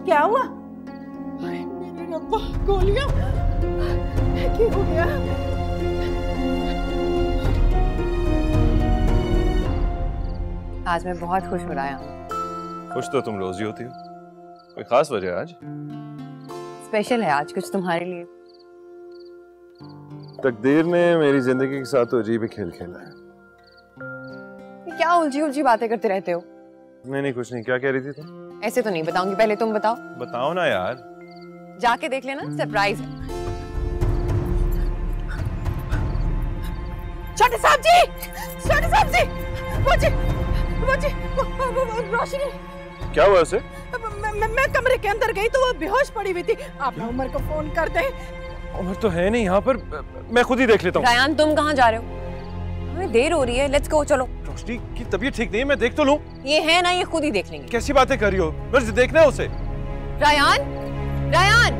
क्या हुआ? मेरे रब्बा, गोलियां! क्या हो गया? आज मैं बहुत खुश हो रहा हूँ। खुश तो तुम रोज ही होती हो, कोई खास वजह आज? स्पेशल है आज कुछ तुम्हारे लिए। तकदीर ने मेरी जिंदगी के साथ तो अजीब ही खेल खेला है। क्या उलझी उलझी बातें करते रहते हो? नहीं कुछ नहीं। क्या कह रही थी तुम? ऐसे तो नहीं बताऊंगी, पहले तुम बताओ। बताओ ना यार। जाके देख लेना, सरप्राइज है। छोटे साहब जी, छोटे साहब जी, रोशनी। क्या हुआ उसे? मैं कमरे के अंदर गई तो वो बेहोश पड़ी हुई थी। आप उमर को फोन कर दें। उमर तो है नहीं यहाँ पर, मैं खुद ही देख लेता हूँ। रायान तुम कहाँ जा रहे हो? हमें देर हो रही है, लेट्स गो, चलो। रोशनी की तबीयत ठीक नहीं है, मैं देख तो लूं। ये है ना, ये खुद ही देख लेंगे। कैसी बातें कर रही हो? मुझे देखना है उसे। रायान, रायान!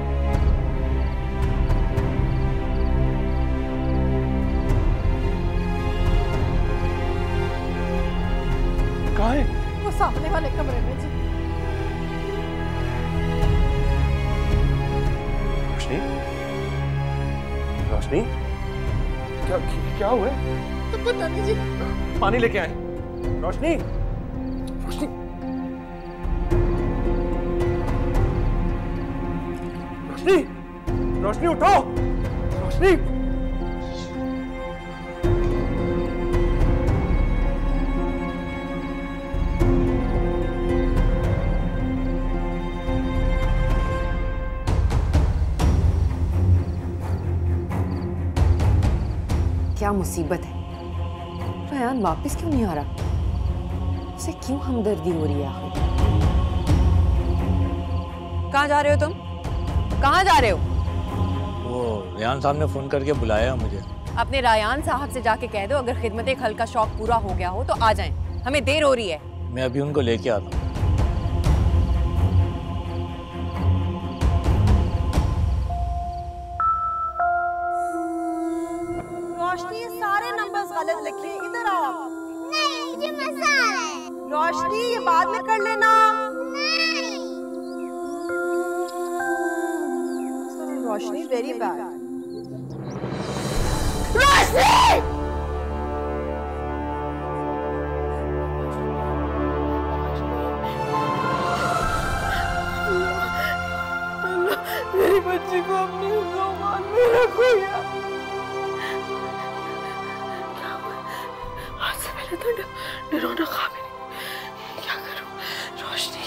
कहाँ है? वो सामने वाले कमरे में जी। रोशनी, रोशनी, क्या हुआ है? तो पता नहीं जी। पानी लेके आए। रोशनी, रोशनी, रोशनी, रोशनी उठो! रोशनी! क्या मुसीबत है? रायान वापस क्यों नहीं आ रहा? उसे क्यों हमदर्दी हो रही है आखिर? कहाँ जा रहे हो तुम? कहाँ जा रहे हो? वो रेहान साहब ने फोन करके बुलाया मुझे। अपने रायान साहब से जाके कह दो अगर खिदमत खल का शौक पूरा हो गया हो तो आ जाएं। हमें देर हो रही है। मैं अभी उनको लेके आता हूँ। रोशनी, ये सारे नंबर्स गलत लिखे, इधर आओ। नहीं, मुझे मजा आ रहा है। रोशनी, ये बाद में कर लेना। नहीं। रोशनी, वेरी बैड। मेरी बच्ची को अपनी ज़ुबान में रखो यार। क्या हुआ? आज से पहले तो डरोना खा भी नहीं। क्या करूं? रोशनी,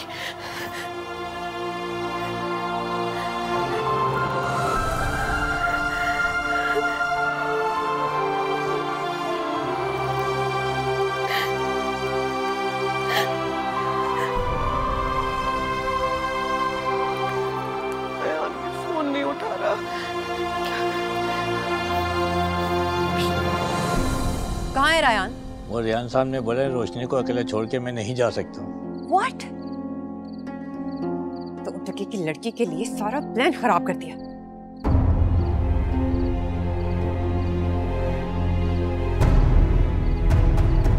फोन नहीं उठा रहा। कहाँ है रायान? वो रेहान साहब ने बोला रोशनी को अकेले छोड़ के मैं नहीं जा सकता। What? तो टके की लड़की के लिए सारा प्लान खराब कर दिया।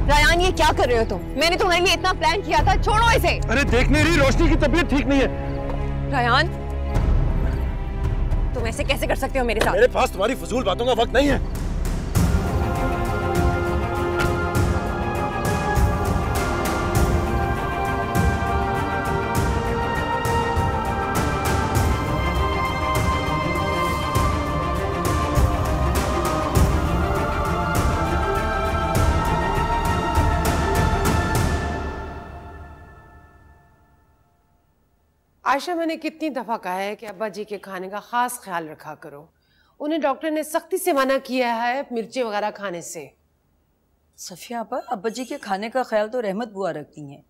रायान, ये क्या कर रहे हो तुम? मैंने तुम्हारे लिए इतना प्लान किया था, छोड़ो इसे। अरे देख नहीं रही? रोशनी की तबीयत ठीक नहीं है। रायान, तुम ऐसे कैसे कर सकते हो मेरे साथ? मेरे पास तुम्हारी फजूल बातों का वक्त नहीं है। आयशा, मैंने कितनी दफा कहा है कि अब्बा जी के खाने का खास ख्याल रखा करो। उन्हें डॉक्टर ने सख्ती से मना किया है मिर्ची वगैरह खाने से। सफिया आपा, अब्बा जी के खाने का ख्याल तो रहमत बुआ रखती हैं,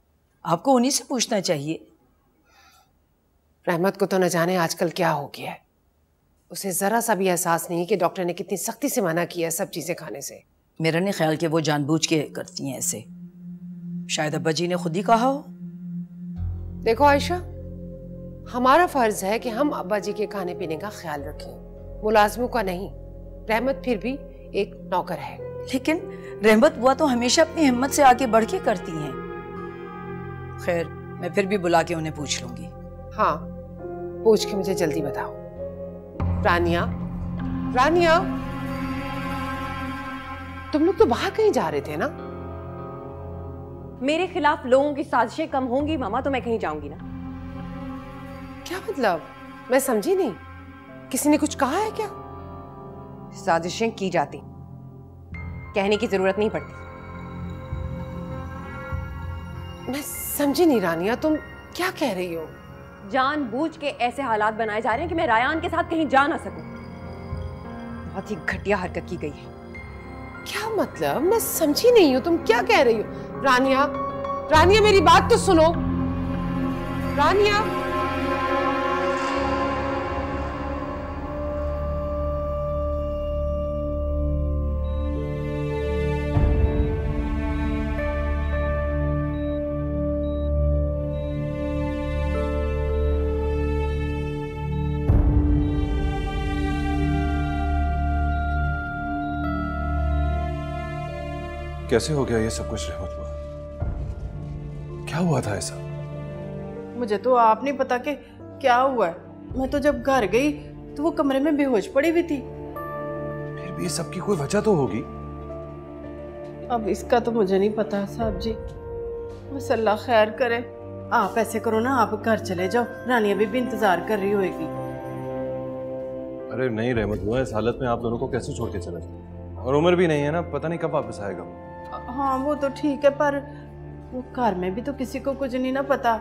आपको उन्हीं से पूछना चाहिए। रहमत को तो न जाने आजकल क्या हो गया है। उसे जरा सा भी एहसास नहीं कि डॉक्टर ने कितनी सख्ती से मना किया है सब चीजें खाने से। मेरा नहीं ख्याल कि वो जानबूझ के करती हैं ऐसे, शायद अब्बा जी ने खुद ही कहा हो। देखो आयशा, हमारा फर्ज है कि हम अब्बा जी के खाने पीने का ख्याल रखें, मुलाजमों का नहीं। रहमत फिर भी एक नौकर है। लेकिन रहमत बुआ तो हमेशा अपनी हिम्मत से आगे बढ़ के करती हैं। खैर, मैं फिर भी बुला के उन्हें पूछ लूंगी। हाँ, पूछ के मुझे जल्दी बताओ। रानिया, रानिया, तुम लोग तो बाहर कहीं जा रहे थे ना? मेरे खिलाफ लोगों की साजिशें कम होंगी मामा तो मैं कहीं जाऊंगी ना। क्या मतलब? मैं समझी नहीं। किसी ने कुछ कहा है क्या? साजिशें की जाती, कहने की जरूरत नहीं पड़ती। मैं समझी नहीं रानिया, तुम क्या कह रही हो? जानबूझ के ऐसे हालात बनाए जा रहे हैं कि मैं रायान के साथ कहीं जा ना सकूं। बहुत ही घटिया हरकत की गई है। क्या मतलब? मैं समझी नहीं हूँ, तुम क्या कह रही हो? रानिया, रानिया मेरी बात तो सुनो। रानिया, कैसे हो गया ये सब कुछ रहमत हुआ? क्या हुआ था ऐसा? मुझे तो आप नहीं पता कि क्या हुआ है। मैं तो जब घर गई तो वो कमरे में बेहोश पड़ी हुई थी। फिर भी सब की कोई वजह तो होगी। अब इसका तो मुझे नहीं पता साहब जी, बस अल्लाह खैर करे। आप ऐसे करो ना, आप घर चले जाओ, रानिया भी इंतजार कर रही होगी। अरे नहीं रहमत हुआ, इस हालत में आप दोनों को कैसे छोड़ के चला जाए? और उम्र भी नहीं है ना, पता नहीं कब वापस आएगा। हाँ वो तो ठीक है, पर वो घर में भी तो किसी को कुछ नहीं ना पता,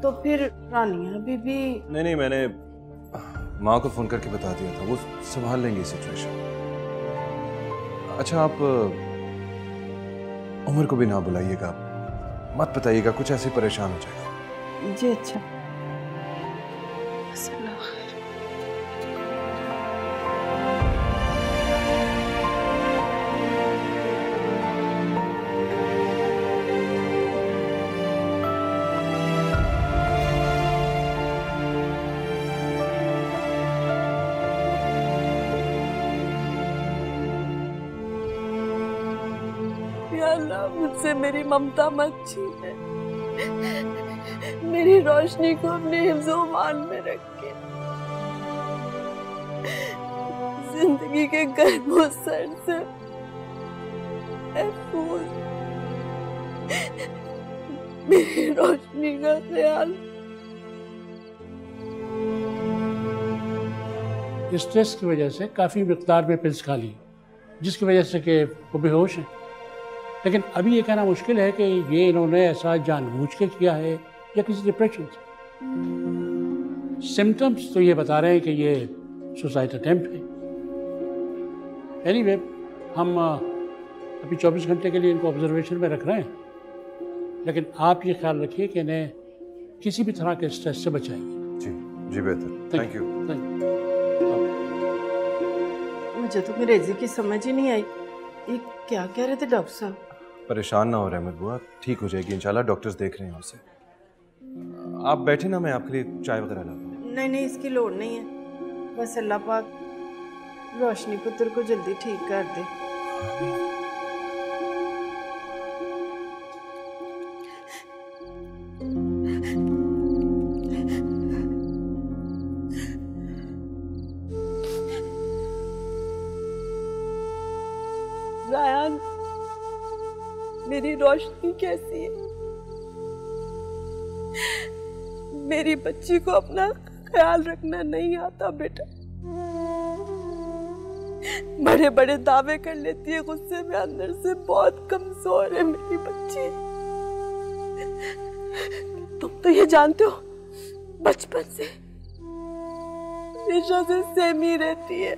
तो फिर रानिया भी नहीं, मैंने माँ को फोन करके बता दिया था, वो संभाल लेंगी सिचुएशन। अच्छा आप उमर को भी ना बुलाइएगा, मत बताइएगा, कुछ ऐसे परेशान हो जाएगा। जी अच्छा। अल्लाह मुझसे मेरी ममता मत छीने, मेरी रोशनी को अपने हिफ्ज़-ओ-मान में रखे। जिंदगी के गर्मों सर्द से महफूज मेरी रोशनी का ख्याल। स्ट्रेस की वजह से काफ़ी मिकदार में पिल्स खा ली, जिसकी वजह से कि वो बेहोश हैं। लेकिन अभी ये कहना मुश्किल है कि ये इन्होंने ऐसा जानबूझ के किया है या किसी डिप्रेशन से। सिम्टम्स तो ये बता रहे हैं कि ये सुसाइड अटेम्प्ट है। एनीवे, हम अभी 24 घंटे के लिए इनको ऑब्जर्वेशन में रख रहे हैं, लेकिन आप ये ख्याल रखिए कि इन्हें किसी भी तरह के स्ट्रेस से बचाइए। जी बेहतर, थैंक यू। मुझे तो अंग्रेजी की समझ ही नहीं आई, ये क्या कह रहे थे डॉक्टर साहब? परेशान ना हो रहमत बुआ, ठीक हो जाएगी इंशाल्लाह, डॉक्टर्स देख रहे हैं उसे। आप बैठे ना, मैं आपके लिए चाय वगैरह लाता हूँ। नहीं, इसकी लोड़ नहीं है, बस अल्लाह पाक रोशनी पुत्र को जल्दी ठीक कर दे। रायान, मेरी रोशनी कैसी है? मेरी बच्ची को अपना ख्याल रखना नहीं आता बेटा। बड़े बड़े दावे कर लेती है, गुस्से में अंदर से बहुत कमजोर है मेरी बच्ची। तुम तो ये जानते हो, बचपन से हमेशा से सहमी रहती है।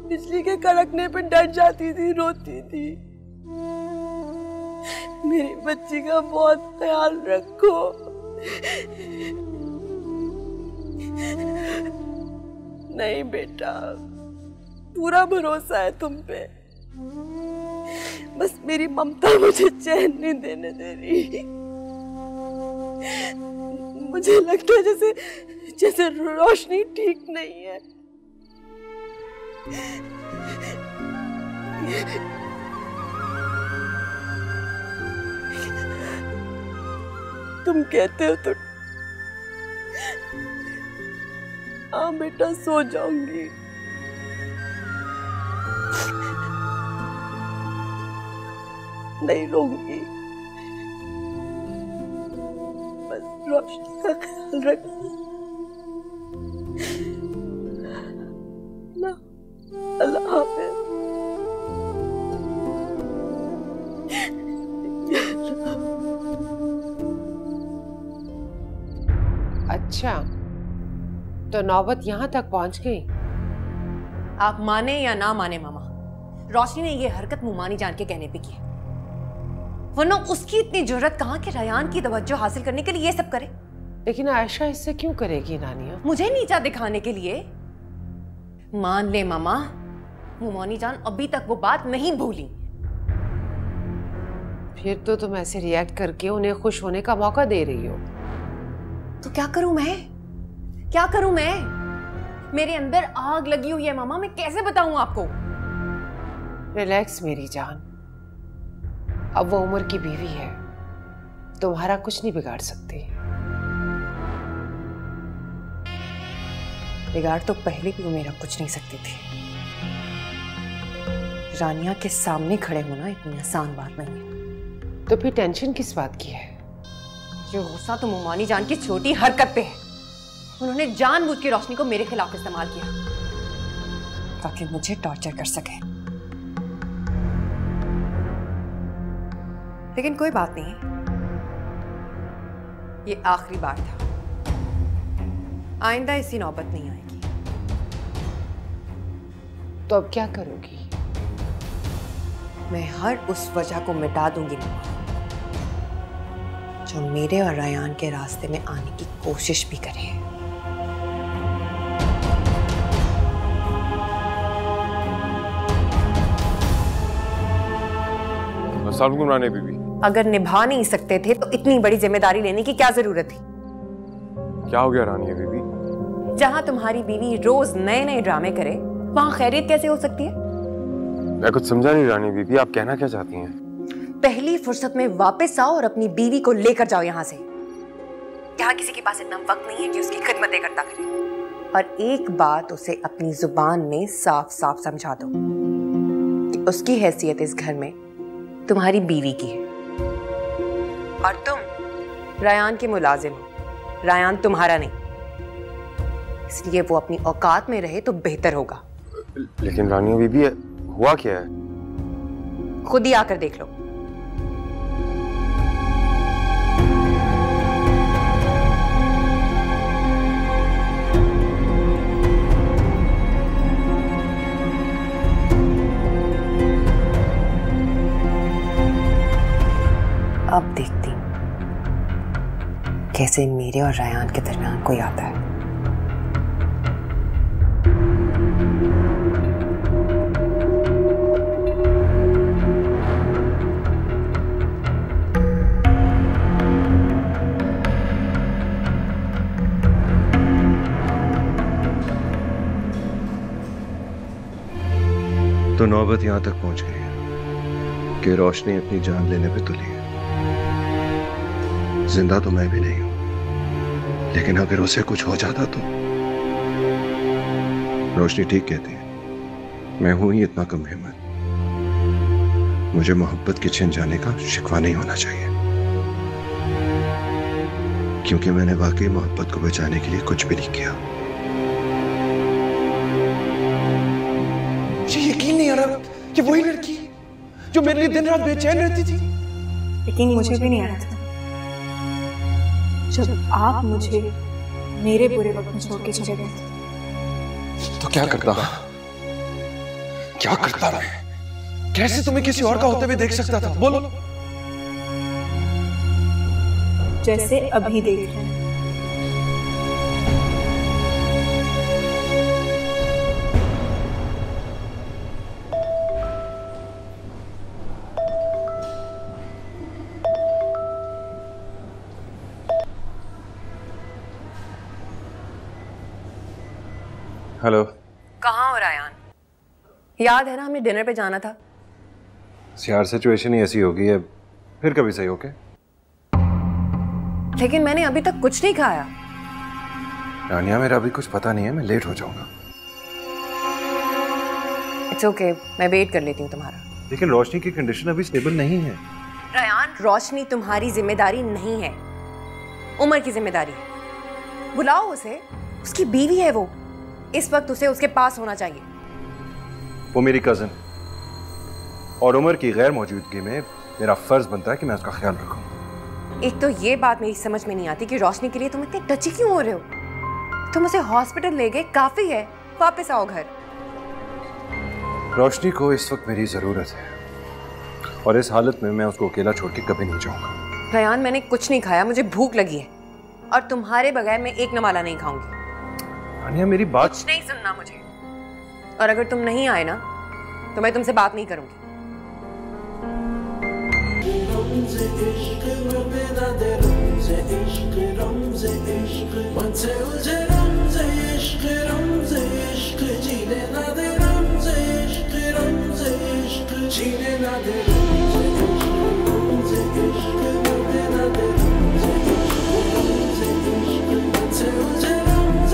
बिजली के कड़कने पे डर जाती थी, रोती थी। मेरी बच्ची का बहुत ख्याल रखो। नहीं बेटा, पूरा भरोसा है तुम पे, बस मेरी ममता मुझे चैन नहीं देने दे रही। मुझे लगता है जैसे रोशनी ठीक नहीं है। तुम कहते हो तो हाँ बेटा, सो जाऊंगी। नहीं रोऊंगी, बस रोशनी का ख्याल रखना। अल्लाह हाफ़िज़। अच्छा, तो नौबत यहाँ तक पहुँच गई। आप माने या ना माने मामा, रोशनी ने ये हरकत मुमानी जान के कहने पे की है, वरना उसकी इतनी जुर्रत कहाँ कि रयान की तवज्जो हासिल करने के लिए ये सब करे। लेकिन आयशा इससे क्यों करेगी नानिया? मुझे नीचा दिखाने के लिए। मान ले मामा, मुमानी जान अभी तक वो बात नहीं भूली। फिर तो तुम ऐसे रिएक्ट करके उन्हें खुश होने का मौका दे रही हो। तो क्या करूं मैं? क्या करूं मैं? मेरे अंदर आग लगी हुई है मामा, मैं कैसे बताऊं आपको? रिलैक्स मेरी जान, अब वो उम्र की बीवी है, तुम्हारा कुछ नहीं बिगाड़ सकती। बिगाड़ तो पहले भी वो मेरा कुछ नहीं सकती थी। रानिया के सामने खड़े होना इतनी आसान बात नहीं है। तो फिर टेंशन किस बात की है? जो गुस्सा तो मुमानी जान की छोटी हरकत पे है। उन्होंने जानबूझ के रोशनी को मेरे खिलाफ इस्तेमाल किया ताकि मुझे टॉर्चर कर सके। लेकिन कोई बात नहीं, ये आखिरी बार था, आइंदा ऐसी नौबत नहीं आएगी। तो अब क्या करोगी? मैं हर उस वजह को मिटा दूंगी जो मेरे और रयान के रास्ते में आने की कोशिश भी करे। अस्सलाम वालेकुम रानी बीबी। अगर निभा नहीं सकते थे तो इतनी बड़ी जिम्मेदारी लेने की क्या जरूरत थी? क्या हो गया रानी बीबी? जहां तुम्हारी बीवी रोज नए नए ड्रामे करे, वहां खैरियत कैसे हो सकती है? मैं कुछ समझा नहीं रानी बीबी, आप कहना क्या चाहती हैं? पहली फुर्सत में वापस आओ और अपनी बीवी को लेकर जाओ यहाँ से। यहाँ किसी के पास इतना वक्त नहीं है कि उसकी खिदमतें करता फिरे। और एक बात उसे अपनी जुबान में साफ साफ समझा दो कि उसकी हैसियत इस घर में तुम्हारी बीवी की है और तुम रयान के मुलाजिम हो, रयान तुम्हारा नहीं। इसलिए वो अपनी औकात में रहे तो बेहतर होगा। लेकिन रानी बीबी, हुआ क्या है? खुद ही आकर देख लो। अब देखती हूं कैसे मेरे और रयान के दरमियान कोई आता है। तो नौबत यहां तक पहुंच गई है कि रोशनी अपनी जान लेने पे तुली है। जिंदा तो मैं भी नहीं हूं, लेकिन अगर उसे कुछ हो जाता तो। रोशनी ठीक कहती है, मैं हूं ही इतना कम हिम्मत। मुझे मोहब्बत के छिन जाने का शिकवा नहीं होना चाहिए, क्योंकि मैंने वाकई मोहब्बत को बचाने के लिए कुछ भी नहीं किया। मुझे यकीन नहीं आ रहा कि वही लड़की जो मेरे लिए दिन रात बेचैन रहती थी। लेकिन मुझे भी नहीं आ रहा था जब आप मुझे मेरे बुरे वक्त में छोड़ के चले गए। तो क्या करता मैं? कैसे तुम्हें किसी और का होते हुए देख सकता था? बोलो। जैसे अभी देख रहे हैं। हेलो। कहाँ हो रयान? याद है ना हमें डिनर पे जाना था? यार सिचुएशन ही ऐसी होगी है, फिर कभी सही ओके? लेकिन मैंने अभी तक कुछ नहीं खाया। रानिया, मेरा अभी कुछ पता नहीं है, मैं लेट हो जाऊंगा। इट्स ओके, मैं वेट कर लेती हूँ तुम्हारा। लेकिन रोशनी की कंडीशन अभी स्टेबल नहीं है। रयान, रोशनी तुम्हारी जिम्मेदारी नहीं है, उमर की जिम्मेदारी है। बुलाओ उसे, उसकी बीवी है वो, इस वक्त उसे उसके पास होना चाहिए। वो मेरी कजन, और उमर की गैर मौजूदगी में मेरा फर्ज बनता है कि मैं उसका ख्याल रखूं। एक तो ये बात मेरी समझ में नहीं आती कि रोशनी के लिए तुम इतने टची क्यों हो रहे हो। तुम उसे हॉस्पिटल ले गए, काफी है, वापस आओ घर। रोशनी को इस वक्त मेरी जरूरत है, और इस हालत में मैं उसको अकेला छोड़ के कभी नहीं जाऊंगा। रयान, मैंने कुछ नहीं खाया, मुझे भूख लगी है, और तुम्हारे बगैर मैं एक नमाला नहीं खाऊंगी। रानिया, मेरी बात कुछ नहीं सुनना मुझे, और अगर तुम नहीं आए ना तो मैं तुमसे बात नहीं करूंगी। जीने ना दे